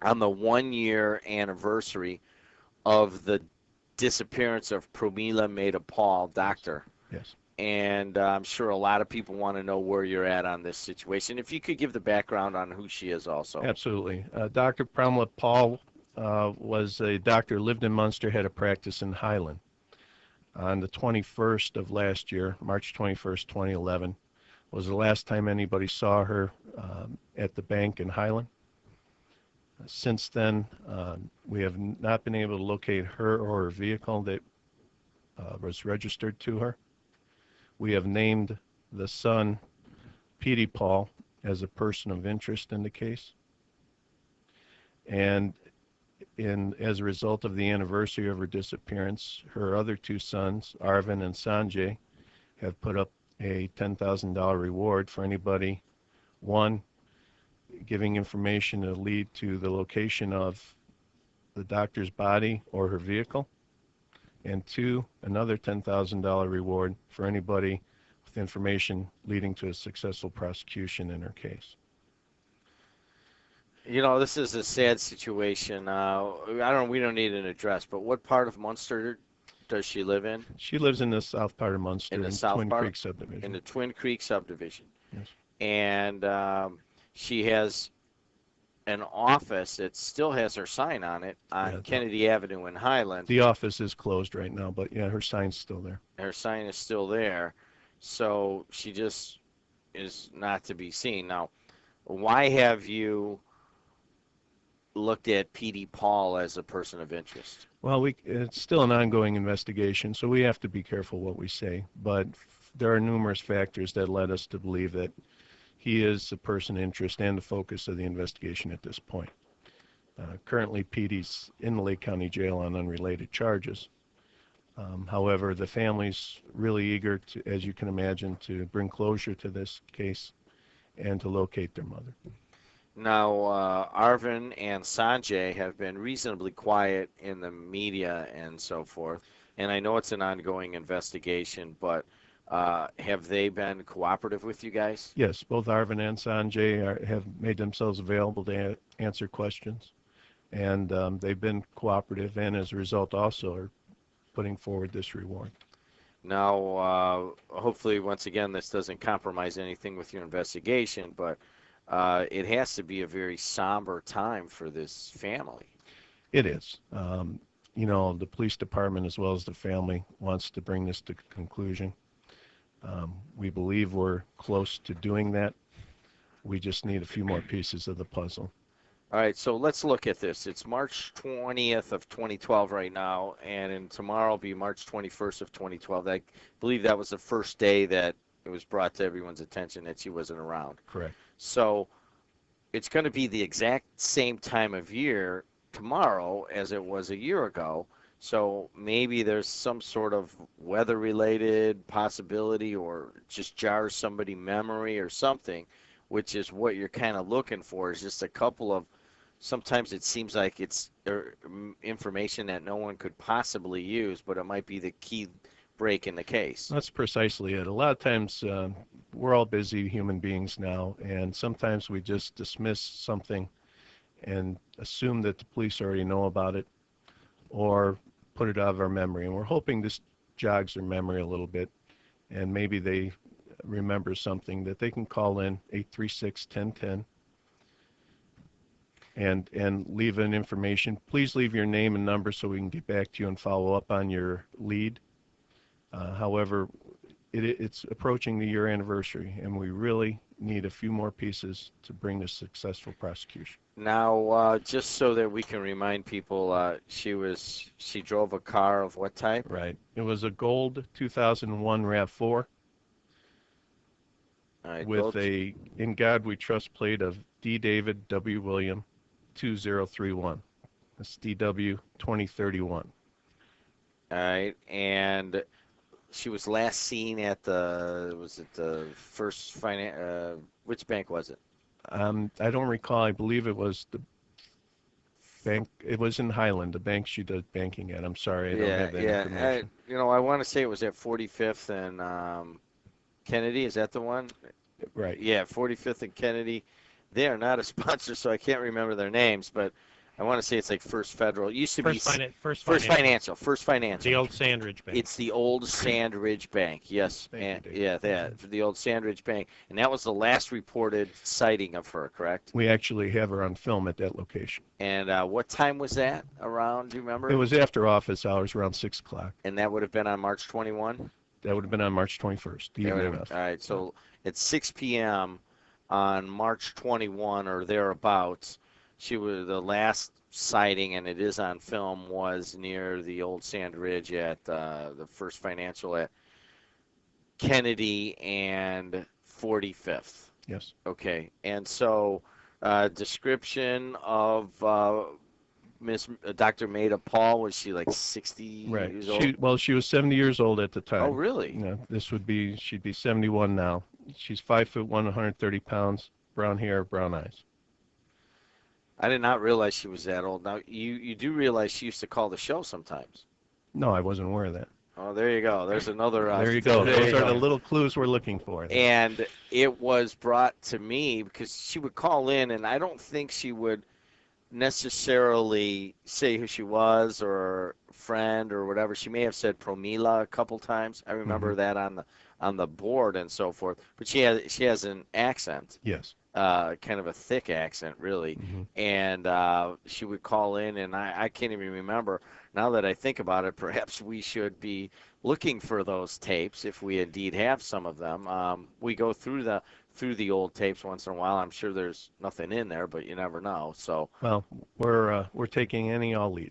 on the 1-year anniversary of the disappearance of Promila Maida-Paul, Yes. doctor. Yes. And I'm sure a lot of people want to know where you're at on this situation. If you could give the background on who she is also. Absolutely. Dr. Pramila Paul was a doctor, lived in Munster, had a practice in Highland. On the 21st of last year, March 21st, 2011, was the last time anybody saw her at the bank in Highland. Since then, we have not been able to locate her or her vehicle that was registered to her. We have named the son, Petey Paul, as a person of interest in the case. And as a result of the anniversary of her disappearance, her other two sons, Arvin and Sanjay, have put up a $10,000 reward for anybody, one, giving information to lead to the location of the doctor's body or her vehicle, and two, another $10,000 reward for anybody with information leading to a successful prosecution in her case. You know, this is a sad situation. We don't need an address, but what part of Munster does she live in? She lives in the south part of Munster, In the in south Twin part? Creek subdivision. In the Twin Creek subdivision. Yes. And she has an office that still has her sign on it on Yeah, Kennedy Avenue in Highland. The office is closed right now, but yeah, her sign's still there. Her sign is still there, so she just is not to be seen. Now, why have you looked at Petey Paul as a person of interest? Well, it's still an ongoing investigation, so we have to be careful what we say. But there are numerous factors that led us to believe that he is a person of interest and the focus of the investigation at this point. Currently, Petey's in the Lake County Jail on unrelated charges. However, the family's really eager to, as you can imagine, to bring closure to this case and to locate their mother. Now, Arvin and Sanjay have been reasonably quiet in the media and so forth, and I know it's an ongoing investigation, but have they been cooperative with you guys? Yes, both Arvin and Sanjay have made themselves available to answer questions, and they've been cooperative, and as a result also are putting forward this reward. Now, hopefully, once again, this doesn't compromise anything with your investigation, but it has to be a very somber time for this family. It is. You know, the police department as well as the family wants to bring this to conclusion. We believe we're close to doing that. We just need a few more pieces of the puzzle. All right, so let's look at this. It's March 20th of 2012 right now, and tomorrow will be March 21st of 2012. I believe that was the first day that it was brought to everyone's attention that she wasn't around. Correct. So it's going to be the exact same time of year tomorrow as it was a year ago. So maybe there's some sort of weather-related possibility or just jars somebody's memory or something, which is what you're kind of looking for, is just a couple of, sometimes it seems like it's information that no one could possibly use, but it might be the key break in the case. That's precisely it. A lot of times we're all busy human beings now, and sometimes we just dismiss something and assume that the police already know about it or put it out of our memory. And we're hoping this jogs their memory a little bit, and maybe they remember something that they can call in 836-1010 and leave an information. Please leave your name and number so we can get back to you and follow up on your lead. However, it's approaching the year anniversary, and we really need a few more pieces to bring a successful prosecution. Now, just so that we can remind people, she drove a car of what type? Right. It was a gold 2001 RAV4 with a "In God We Trust" plate of D. David W. William 2031. That's DW 2031. All right, and she was last seen at the First Finance, which bank was it? I don't recall. I believe it was the bank. It was in Highland, the bank she does banking at. I'm sorry, I don't have that information. I want to say it was at 45th and Kennedy. Is that the one? Right. Yeah, 45th and Kennedy. They are not a sponsor, so I can't remember their names, but I want to say it's like First Federal. It used to be First Financial. First Financial. The old Sandridge Bank. It's the old Sandridge Bank. Yes, Thank you, Dave. yeah, that the old Sandridge Bank, and that was the last reported sighting of her, correct? We actually have her on film at that location. And what time was that around? Do you remember? It was after office hours, around 6 o'clock. And that would have been on March 21. That would have been on March 21st, the evening of. All right, so at 6 p.m. on March 21 or thereabouts, she was the last sighting, and it is on film, was near the old Sand Ridge at the First Financial at Kennedy and 45th. Yes. Okay, and so description of Miss Dr. Maida Paul, was she like 60 years old? Well, she was 70 years old at the time. Oh, really? She'd be 71 now. She's 5'1", 130 pounds, brown hair, brown eyes. I did not realize she was that old. Now, you do realize she used to call the show sometimes. No, I wasn't aware of that. Oh, there you go. There's another. There you go. There Those you are go. the little clues we're looking for. And it was brought to me because she would call in, and I don't think she would necessarily say who she was or friend or whatever. She may have said Promila a couple times. I remember that on the board and so forth. But she has an accent. Yes. Kind of a thick accent, really. And she would call in, and I can't even remember. Now that I think about it, perhaps we should be looking for those tapes if we indeed have some of them. We go through the old tapes once in a while. I'm sure there's nothing in there, but you never know. So well, we're taking any all leads.